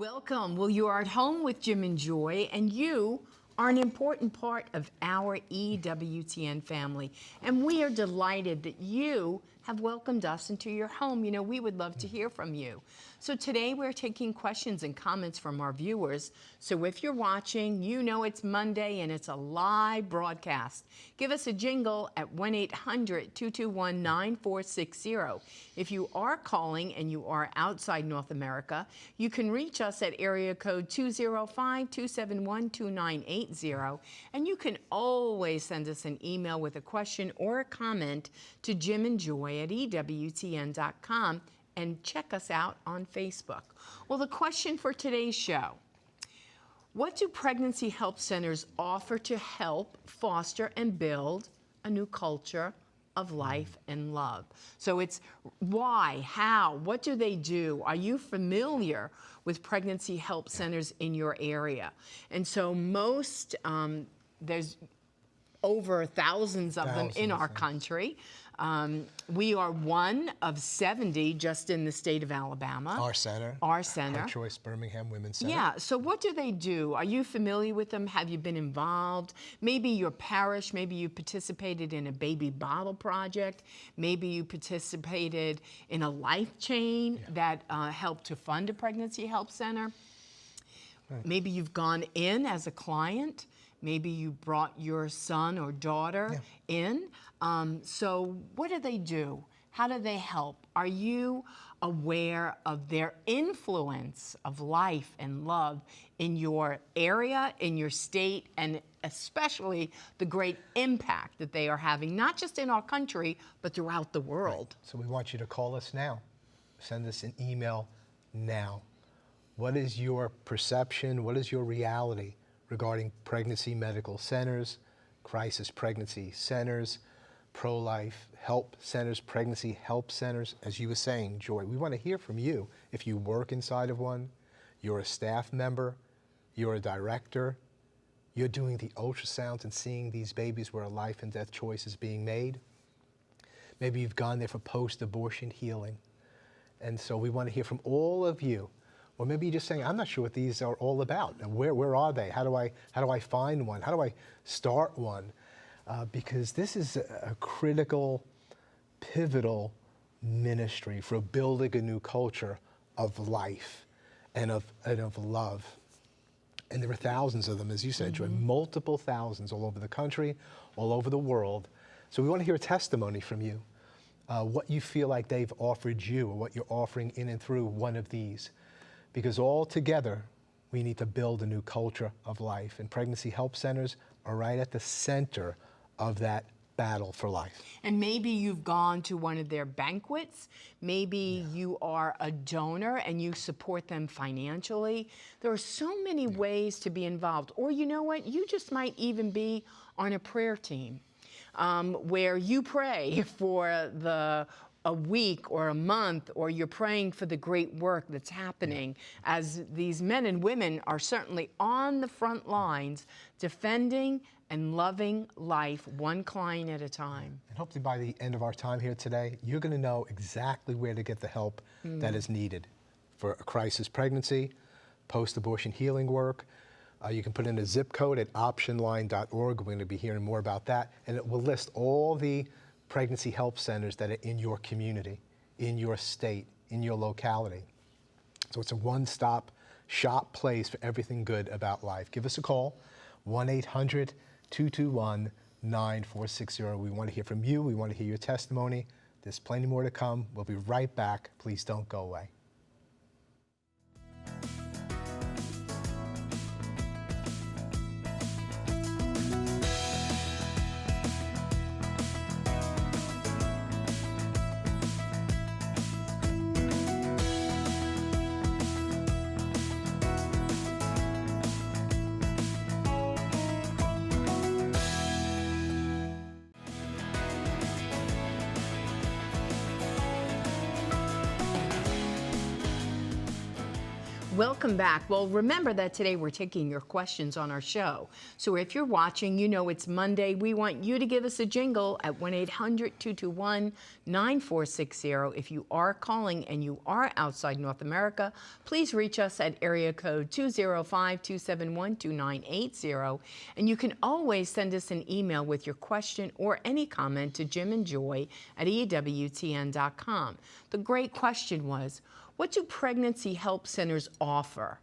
Welcome. Well, you are at home with Jim and Joy, and you are an important part of our EWTN family. And we are delighted that you have welcomed us into your home. You know, we would love to hear from you. So today we're taking questions and comments from our viewers. So if you're watching, you know it's Monday and it's a live broadcast. Give us a jingle at 1-800-221-9460. If you are calling and you are outside North America, you can reach us at area code 205-271-2980. And you can always send us an email with a question or a comment to jimandjoy@ewtn.com. and check us out on Facebook. Well, the question for today's show: what do pregnancy help centers offer to help foster and build a new culture of life and love? So it's why, how, what do they do? Are you familiar with pregnancy help centers in your area? And so there's over thousands of them in our country. We are one of 70 just in the state of Alabama. Our center. Our center. Our Choice Birmingham Women's Center. Yeah, so what do they do? Are you familiar with them? Have you been involved? Maybe your parish, maybe you participated in a baby bottle project. Maybe you participated in a life chain that helped to fund a pregnancy help center. Right. Maybe you've gone in as a client. Maybe you brought your son or daughter in. So what do they do? How do they help? Are you aware of their influence of life and love in your area, in your state, and especially the great impact that they are having, not just in our country, but throughout the world? Right. So we want you to call us now. Send us an email now. What is your perception? What is your reality regarding pregnancy medical centers, crisis pregnancy centers, pro-life help centers, pregnancy help centers? As you were saying, Joy, we want to hear from you. If you work inside of one, you're a staff member, you're a director, you're doing the ultrasounds and seeing these babies where a life and death choice is being made. Maybe you've gone there for post-abortion healing. And so we want to hear from all of you. Or maybe you're just saying, I'm not sure what these are all about. And where are they? How do I find one? How do I start one? Because this is a critical, pivotal ministry for building a new culture of life and of love. And there are thousands of them, as you said, Joy, multiple thousands all over the country, all over the world. So we want to hear a testimony from you, what you feel like they've offered you or what you're offering in and through one of these. Because all together, we need to build a new culture of life. And pregnancy help centers are right at the center of that battle for life. And maybe you've gone to one of their banquets. Maybe you are a donor and you support them financially. There are so many ways to be involved. Or you know what? You just might even be on a prayer team where you pray for a week or a month, or you're praying for the great work that's happening as these men and women are certainly on the front lines defending and loving life one client at a time. And hopefully by the end of our time here today, you're going to know exactly where to get the help that is needed for a crisis pregnancy, post-abortion healing work. You can put in a zip code at optionline.org. We're going to be hearing more about that. And it will list all the pregnancy help centers that are in your community, in your state, in your locality. So it's a one-stop shop place for everything good about life. Give us a call, 1-800-221-9460. We want to hear from you. We want to hear your testimony. There's plenty more to come. We'll be right back. Please don't go away. Welcome back. Well, remember that today we're taking your questions on our show. So if you're watching, you know it's Monday. We want you to give us a jingle at 1-800-221-9460. If you are calling and you are outside North America, please reach us at area code 205-271-2980. And you can always send us an email with your question or any comment to jimandjoy@EWTN.com. The great question was, what do pregnancy help centers offer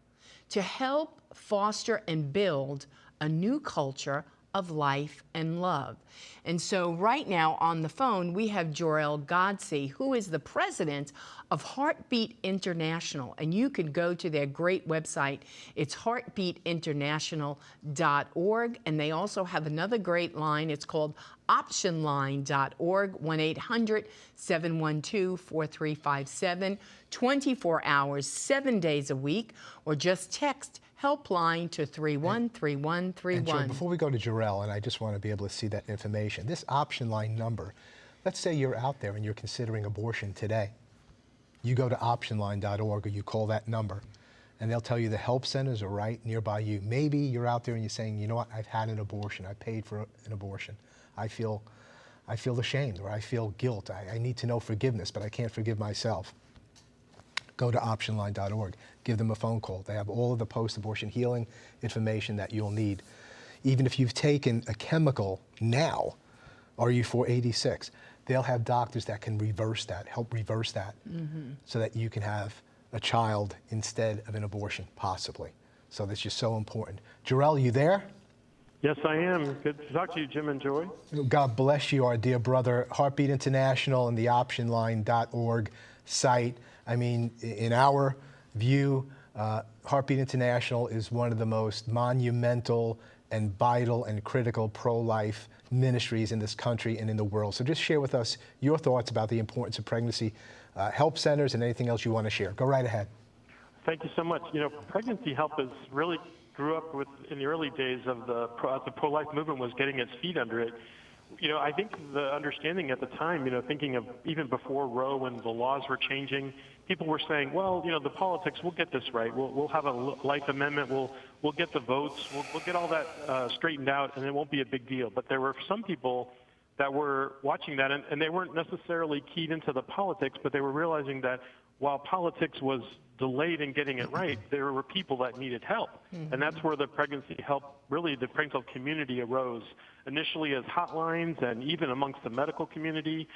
to help foster and build a new culture of life and love? And so right now on the phone, we have Jorel Godsey, who is the president of Heartbeat International. And you can go to their great website. It's heartbeatinternational.org. And they also have another great line. It's called optionline.org, 1-800-712-4357, 24 hours, 7 days a week, or just text helpline to 313131. And Joe, before we go to Jorel, and I just want to be able to see that information, this option line number, let's say you're out there and you're considering abortion today. You go to optionline.org or you call that number, and they'll tell you the help centers are right nearby you. Maybe you're out there and you're saying, you know what, I've had an abortion, I paid for an abortion. I feel ashamed, or I feel guilt. I need to know forgiveness, but I can't forgive myself. Go to optionline.org. Give them a phone call. They have all of the post-abortion healing information that you'll need. Even if you've taken a chemical now, RU486, they'll have doctors that can reverse that, help reverse that, so that you can have a child instead of an abortion, possibly. So that's just so important. Jorel, you there? Yes, I am. Good to talk to you, Jim and Joy. God bless you, our dear brother. Heartbeat International and the optionline.org site. I mean, in our view, Heartbeat International is one of the most monumental and vital and critical pro-life ministries in this country and in the world. So just share with us your thoughts about the importance of pregnancy help centers and anything else you want to share. Go right ahead. Thank you so much. You know, pregnancy help is really grew up with in the early days of the pro-life movement was getting its feet under it. You know, I think the understanding at the time, you know, thinking of even before Roe when the laws were changing, people were saying, well, you know, the politics, we'll get this right. We'll have a life amendment. We'll get the votes. We'll get all that straightened out, and it won't be a big deal. But there were some people that were watching that, and they weren't necessarily keyed into the politics, but they were realizing that while politics was delayed in getting it right, there were people that needed help. And that's where the pregnancy help, really the pregnancy help community arose, initially as hotlines and even amongst the medical community.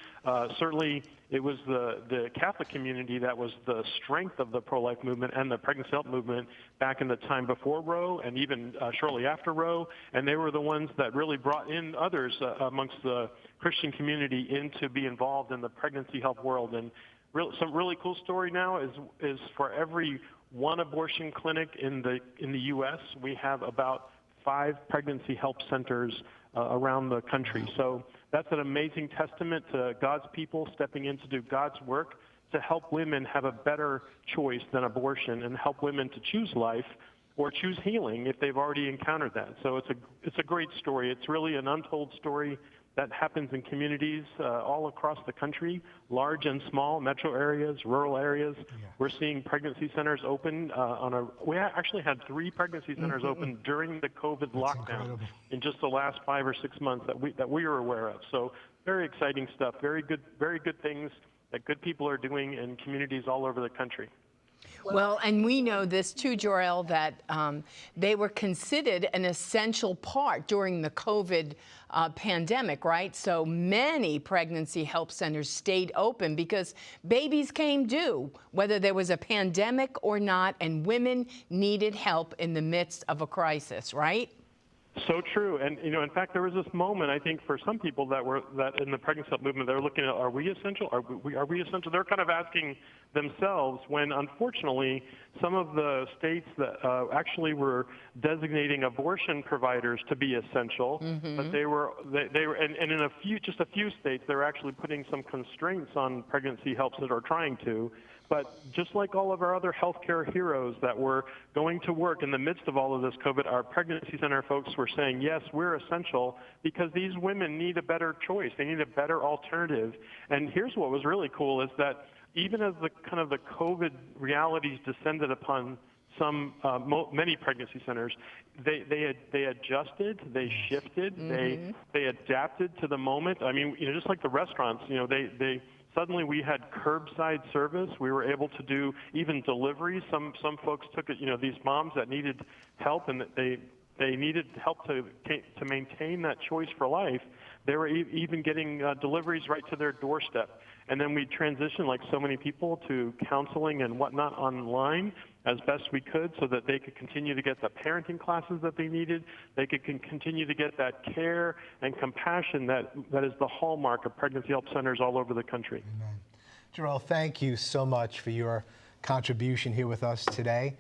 Certainly it was the Catholic community that was the strength of the pro-life movement and the pregnancy help movement back in the time before Roe and even shortly after Roe. And they were the ones that really brought in others amongst the Christian community in to be involved in the pregnancy help world. And some really cool story now is for every one abortion clinic in the U.S., we have about 5 pregnancy help centers around the country. So that's an amazing testament to God's people stepping in to do God's work to help women have a better choice than abortion and help women to choose life or choose healing if they've already encountered that. So it's a great story. It's really an untold story that happens in communities all across the country, large and small, metro areas, rural areas. Yeah. We're seeing pregnancy centers open we actually had 3 pregnancy centers open during the COVID lockdown in just the last 5 or 6 months that we were aware of. So very exciting stuff, very good things that good people are doing in communities all over the country. Well, and we know this too, Jorel, that they were considered an essential part during the COVID pandemic, right? So many pregnancy help centers stayed open because babies came due, whether there was a pandemic or not, and women needed help in the midst of a crisis, right? So true. And, you know, in fact, there was this moment, I think, for some people that in the pregnancy help movement, they're looking at, are we essential? Are we essential? They're kind of asking themselves when, unfortunately, some of the states that actually were designating abortion providers to be essential, but they were, and in just a few states, they're actually putting some constraints on pregnancy helps that are trying to. But just like all of our other healthcare heroes that were going to work in the midst of all of this COVID, our pregnancy center folks were saying, yes, we're essential because these women need a better choice. They need a better alternative. And here's what was really cool is that even as the kind of the COVID realities descended upon many pregnancy centers, they adjusted, they shifted, they adapted to the moment. I mean, just like the restaurants, they suddenly we had curbside service. We were able to do even deliveries. Some folks took it. These moms that needed help and they needed help to maintain that choice for life. They were even getting deliveries right to their doorstep. And then we transitioned, like so many people, to counseling and whatnot online as best we could so that they could continue to get the parenting classes that they needed. They could continue to get that care and compassion that is the hallmark of pregnancy help centers all over the country. Amen. Jarrell, thank you so much for your contribution here with us today.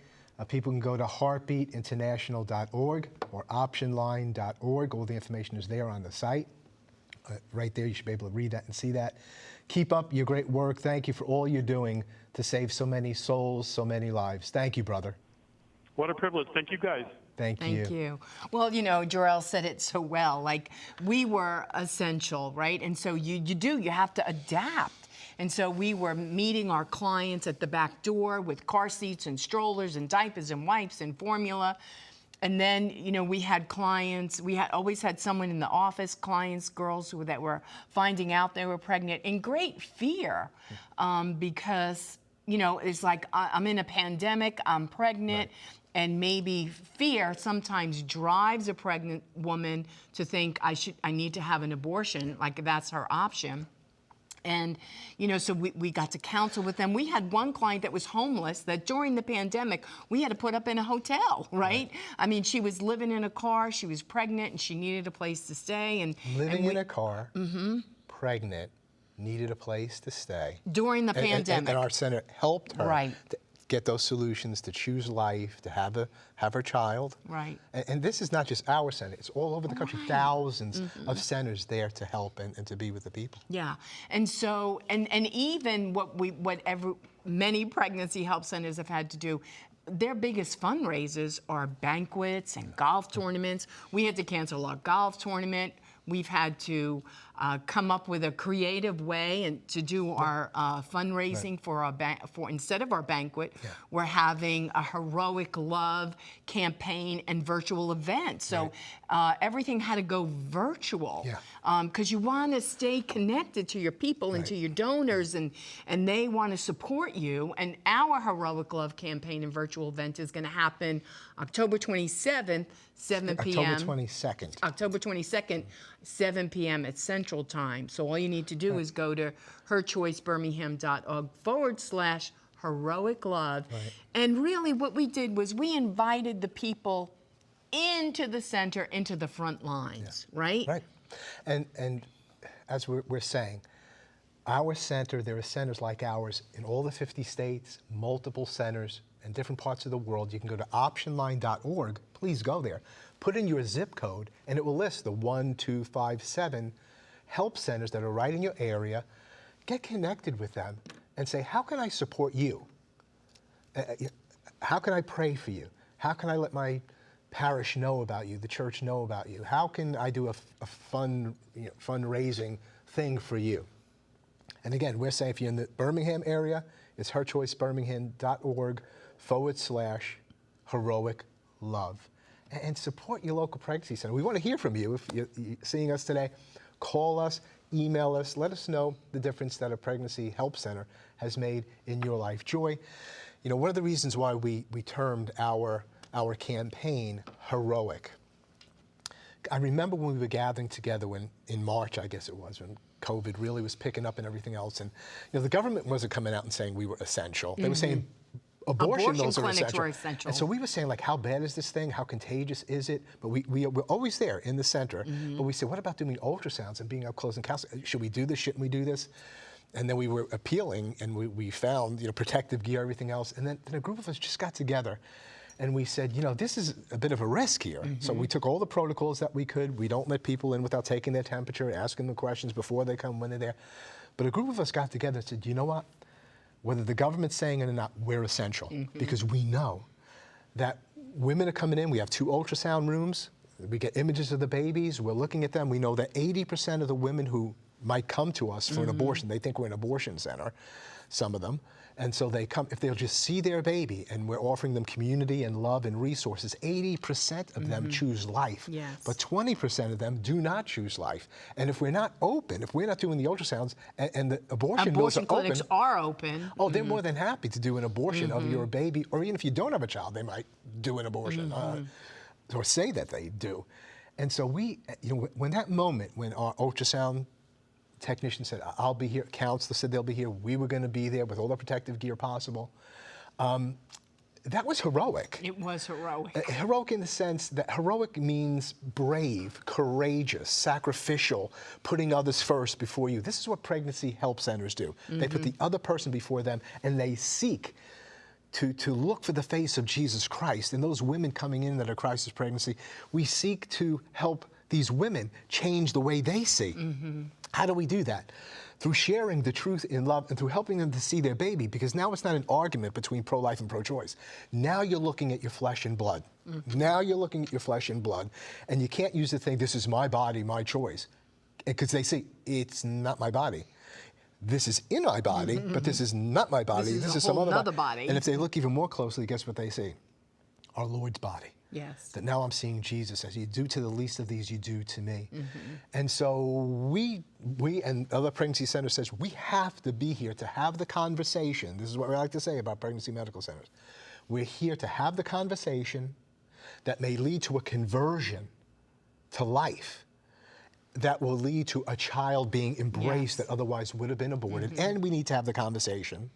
People can go to heartbeatinternational.org or optionline.org. All the information is there on the site. Right there, you should be able to read that and see that. Keep up your great work. Thank you for all you're doing to save so many souls, so many lives. Thank you, brother. What a privilege. Thank you, guys. Thank you. Thank you. Well, Jarrell said it so well. Like, we were essential, right? And so you have to adapt. And so we were meeting our clients at the back door with car seats and strollers and diapers and wipes and formula. And then, we had clients, always had someone in the office, clients, girls that were finding out they were pregnant in great fear because, it's like, I'm in a pandemic, I'm pregnant, right. And maybe fear sometimes drives a pregnant woman to think I need to have an abortion, like that's her option. And, so we got to counsel with them. We had one client that was homeless that during the pandemic, we had to put up in a hotel, right? I mean, she was living in a car, she was pregnant, and she needed a place to stay. Living in a car, pregnant, needed a place to stay. During the pandemic. And our center helped her. Right. Get those solutions to choose life, to have her child. Right. And this is not just our center; it's all over the country. Right. Thousands of centers there to help and to be with the people. Yeah, and so and even many pregnancy help centers have had to do. Their biggest fundraisers are banquets and golf tournaments. We had to cancel our golf tournament. We've had to come up with a creative way and to do our fundraising for instead of our banquet, we're having a heroic love campaign and virtual event. So everything had to go virtual because you want to stay connected to your people and to your donors, and they want to support you. And our heroic love campaign and virtual event is going to happen October 27th, 7 p.m. October 22nd, 7 p.m. at Central Time. So all you need to do is go to herchoicebirmingham.org/heroic love. Right. And really what we did was we invited the people into the center, into the front lines, right? Right. And as we're saying, our center, there are centers like ours in all the 50 states, multiple centers in different parts of the world. You can go to optionline.org. Please go there. Put in your zip code, and it will list the 1, 2, 5, 7 help centers that are right in your area. Get connected with them and say, how can I support you? How can I pray for you? How can I let my parish know about you, the church know about you? How can I do a fundraising thing for you? And again, we're saying if you're in the Birmingham area, it's herchoicebirmingham.org/heroic love. And support your local pregnancy center. We want to hear from you. If you're seeing us today, call us, email us, let us know the difference that a pregnancy help center has made in your life. Joy, one of the reasons why we termed our campaign heroic. I remember when we were gathering together in March, I guess it was, when COVID really was picking up and everything else. And the government wasn't coming out and saying we were essential. They were saying abortion those clinics were essential. And so we were saying, like, how bad is this thing? How contagious is it? But we're always there in the center. But we said, what about doing ultrasounds and being up close and counseling? Should we do this? Shouldn't we do this? And then we were appealing, and we found protective gear, everything else. And then a group of us just got together. And we said, this is a bit of a risk here. So we took all the protocols that we could. We don't let people in without taking their temperature, asking them questions before they come, when they're there. But a group of us got together and said, you know what? Whether the government's saying it or not, we're essential. Because we know that women are coming in. We have 2 ultrasound rooms. We get images of the babies. We're looking at them. We know that 80% of the women who might come to us for an abortion, they think we're an abortion center, some of them. And so they come, if they'll just see their baby, and we're offering them community and love and resources, 80% of them choose life. Yes. But 20% of them do not choose life. And if we're not open, if we're not doing the ultrasounds and the abortion mills Abortion are clinics open, are open. oh, they're more than happy to do an abortion of your baby, or even if you don't have a child, they might do an abortion or say that they do. And so we, when that moment, when our ultrasound technician said, I'll be here, counselor said they'll be here, we were going to be there with all the protective gear possible. That was heroic. It was heroic. Heroic in the sense that heroic means brave, courageous, sacrificial, putting others first before you. This is what pregnancy help centers do. They put the other person before them, and they seek to look for the face of Jesus Christ. And those women coming in that are crisis pregnancy, we seek to help these women change the way they see. How do we do that? Through sharing the truth in love and through helping them to see their baby, because now it's not an argument between pro-life and pro-choice. Now you're looking at your flesh and blood. Now you're looking at your flesh and blood, and you can't use the thing, this is my body, my choice, because they say, it's not my body. This is in my body, but this is not my body. This is a some whole other nother body. And if they look even more closely, guess what they see? Our Lord's body. Yes. That now I'm seeing Jesus, as you do to the least of these, you do to me. And so we and other pregnancy centers says we have to be here to have the conversation. This is what we like to say about pregnancy medical centers. We're here to have the conversation that may lead to a conversion to life, that will lead to a child being embraced that otherwise would have been aborted. And we need to have the conversation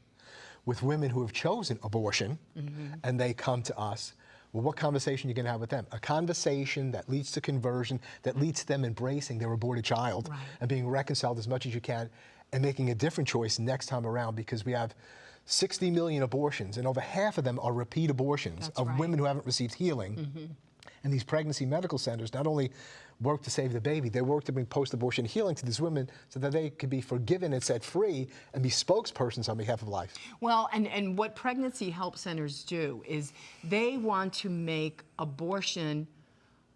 with women who have chosen abortion, and they come to us. Well, what conversation are you going to have with them? A conversation that leads to conversion, that leads to them embracing their aborted child and being reconciled as much as you can and making a different choice next time around, because we have 60 million abortions, and over half of them are repeat abortions of women who haven't received healing. And these pregnancy medical centers not only work to save the baby, they work to bring post-abortion healing to these women so that they could be forgiven and set free and be spokespersons on behalf of life. Well, and what pregnancy help centers do is they want to make abortion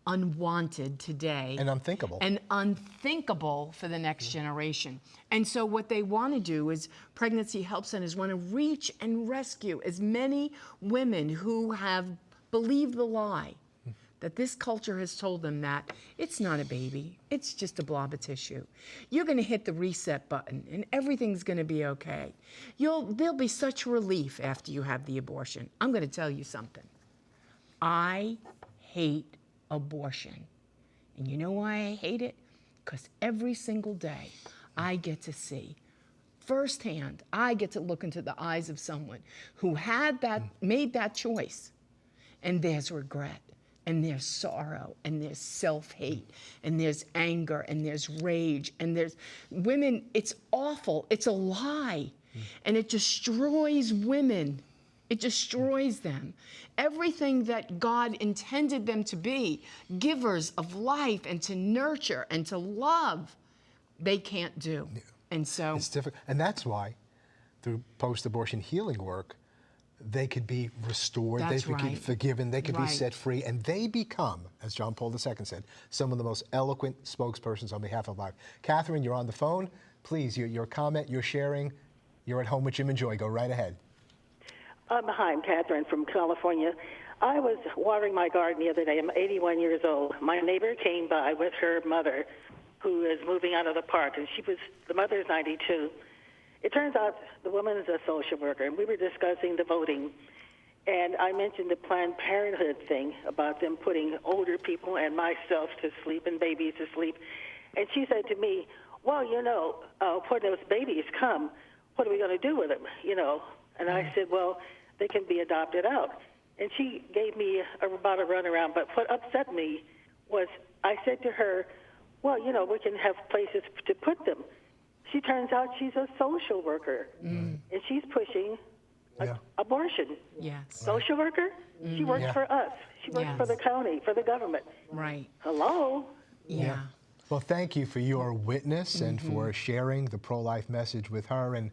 unwanted today. And unthinkable. And unthinkable for the next generation. And so what they want to do is pregnancy help centers want to reach and rescue as many women who have believed the lie that this culture has told them that it's not a baby, it's just a blob of tissue. You're going to hit the reset button and everything's going to be okay. There'll be such relief after you have the abortion. I'm going to tell you something. I hate abortion. And you know why I hate it? Because every single day I get to see firsthand, I get to look into the eyes of someone who made that choice, and there's regret. And there's sorrow, and there's self-hate, and there's anger, and there's rage, and there's women, it's awful, it's a lie, and it destroys women. It destroys them. Everything that God intended them to be, givers of life and to nurture and to love, they can't do. And so it's difficult, and that's why through post-abortion healing work, they could be restored, they could be forgiven, they could be set free, and they become, as John Paul II said, some of the most eloquent spokespersons on behalf of life. Catherine, you're on the phone. Please, your comment, your sharing, you're at home with Jim and Joy. Go right ahead. Hi, I'm Catherine from California. I was watering my garden the other day. I'm 81 years old. My neighbor came by with her mother, who is moving out of the park, and the mother is 92. It turns out the woman is a social worker, and we were discussing the voting, and I mentioned the Planned Parenthood thing about them putting older people and myself to sleep and babies to sleep. And she said to me, well, when those babies come, what are we going to do with them, And I said, well, they can be adopted out. And she gave me about a runaround, but what upset me was I said to her, well, we can have places to put them. She turns out she's a social worker, and she's pushing abortion. Yes. Social worker? She works for us. She works for the county, for the government. Right. Hello? Yeah. Well, thank you for your witness and for sharing the pro-life message with her.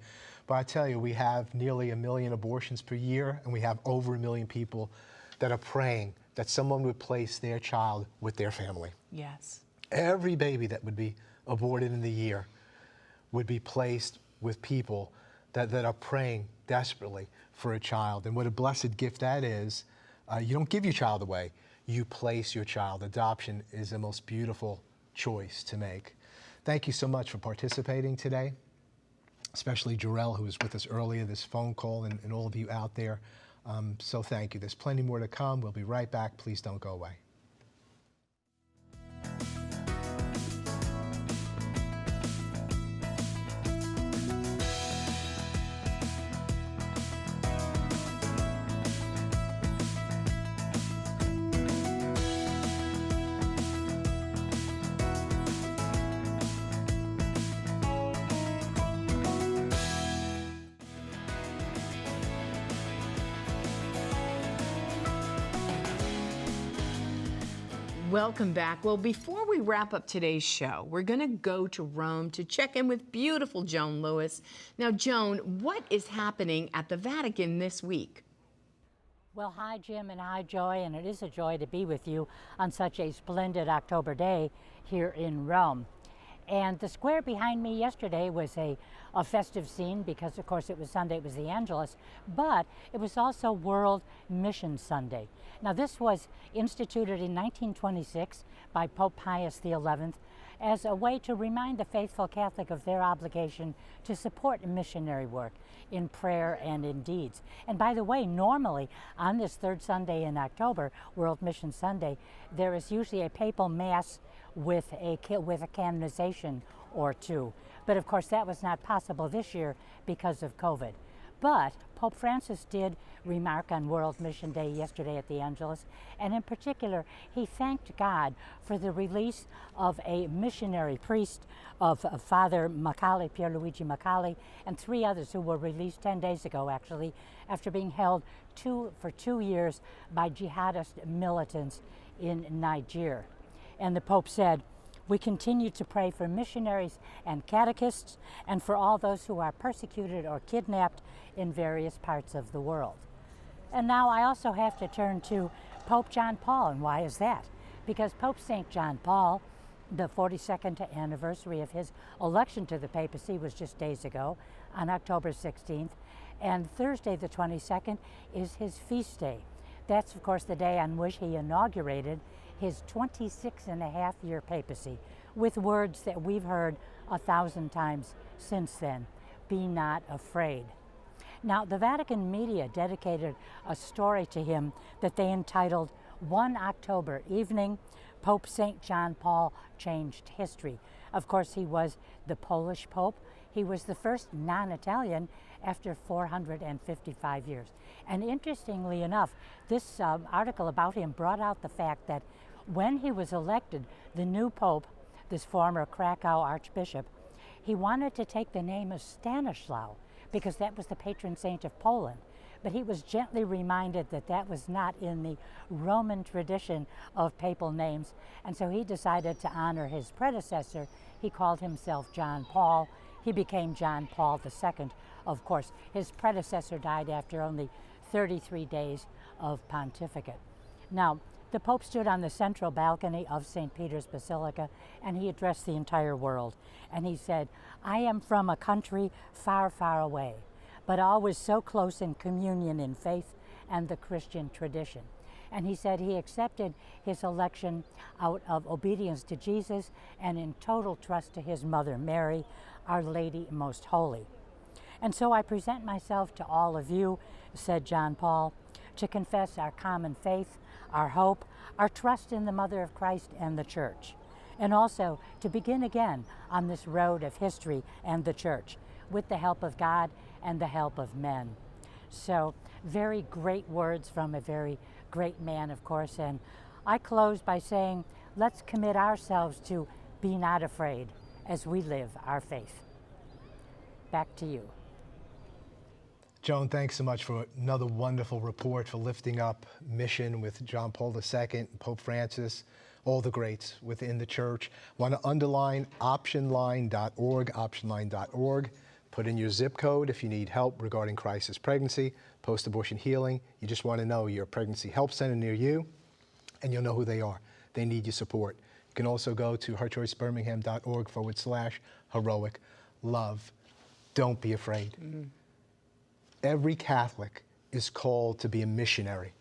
But I tell you, we have nearly 1 million abortions per year, and we have over 1 million people that are praying that someone would place their child with their family. Yes. Every baby that would be aborted in the year would be placed with people that are praying desperately for a child. And what a blessed gift that is. You don't give your child away, you place your child. Adoption is the most beautiful choice to make. Thank you so much for participating today, especially Jarrell, who was with us earlier, this phone call, and all of you out there. So thank you. There's plenty more to come. We'll be right back. Please don't go away. Welcome back. Well, before we wrap up today's show, we're going to go to Rome to check in with beautiful Joan Lewis. Now, Joan, what is happening at the Vatican this week? Well, hi, Jim, and hi, Joy, and it is a joy to be with you on such a splendid October day here in Rome. And the square behind me yesterday was a festive scene because, of course, it was Sunday, it was the Angelus, but it was also World Mission Sunday. Now, this was instituted in 1926 by Pope Pius XI as a way to remind the faithful Catholic of their obligation to support missionary work in prayer and in deeds. And by the way, normally on this third Sunday in October, World Mission Sunday, there is usually a papal mass with a canonization or two. But of course that was not possible this year because of COVID. But Pope Francis did remark on World Mission Day yesterday at the Angelus, and in particular, he thanked God for the release of a missionary priest of Father Macali, Pierluigi Macali, and 3 others who were released 10 days ago, actually, after being held for 2 years by jihadist militants in Niger. And the Pope said, "We continue to pray for missionaries and catechists and for all those who are persecuted or kidnapped in various parts of the world." And now I also have to turn to Pope John Paul, and why is that? Because Pope St. John Paul, the 42nd anniversary of his election to the papacy was just days ago on October 16th, and Thursday the 22nd is his feast day. That's, of course, the day on which he inaugurated his 26-and-a-half-year papacy with words that we've heard 1,000 times since then: be not afraid. Now, the Vatican media dedicated a story to him that they entitled, "One October Evening, Pope St. John Paul Changed History." Of course, he was the Polish Pope. He was the first non-Italian after 455 years. And interestingly enough, this article about him brought out the fact that when he was elected, the new Pope, this former Krakow Archbishop, he wanted to take the name of Stanislaw because that was the patron saint of Poland. But he was gently reminded that that was not in the Roman tradition of papal names, and so he decided to honor his predecessor. He called himself John Paul. He became John Paul II. Of course, his predecessor died after only 33 days of pontificate. Now, the Pope stood on the central balcony of St. Peter's Basilica, and he addressed the entire world. And he said, "I am from a country far, far away, but always so close in communion in faith and the Christian tradition." And he said he accepted his election out of obedience to Jesus and in total trust to his mother Mary, Our Lady Most Holy. "And so I present myself to all of you," said John Paul, "to confess our common faith, our hope, our trust in the Mother of Christ and the Church, and also to begin again on this road of history and the Church with the help of God and the help of men." So, very great words from a very great man, of course, and I close by saying, let's commit ourselves to be not afraid as we live our faith. Back to you. Joan, thanks so much for another wonderful report, for lifting up mission with John Paul II, Pope Francis, all the greats within the church. Want to underline optionline.org, optionline.org. Put in your zip code if you need help regarding crisis pregnancy, post-abortion healing. You just want to know your pregnancy help center near you, and you'll know who they are. They need your support. You can also go to herchoicebirmingham.org/heroic love. Don't be afraid. Every Catholic is called to be a missionary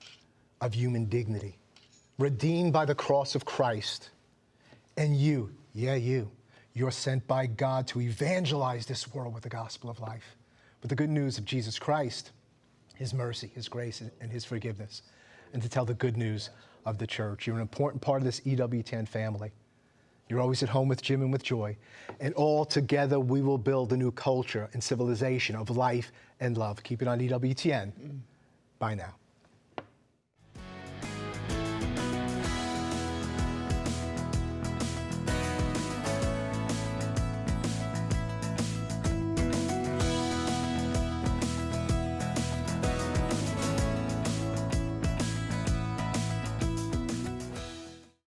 of human dignity, redeemed by the cross of Christ. And you, you're sent by God to evangelize this world with the gospel of life, with the good news of Jesus Christ, his mercy, his grace, and his forgiveness, and to tell the good news of the church. You're an important part of this EWTN family. You're always at home with Jim and with Joy, and all together we will build a new culture and civilization of life and love. Keep it on EWTN. Bye now.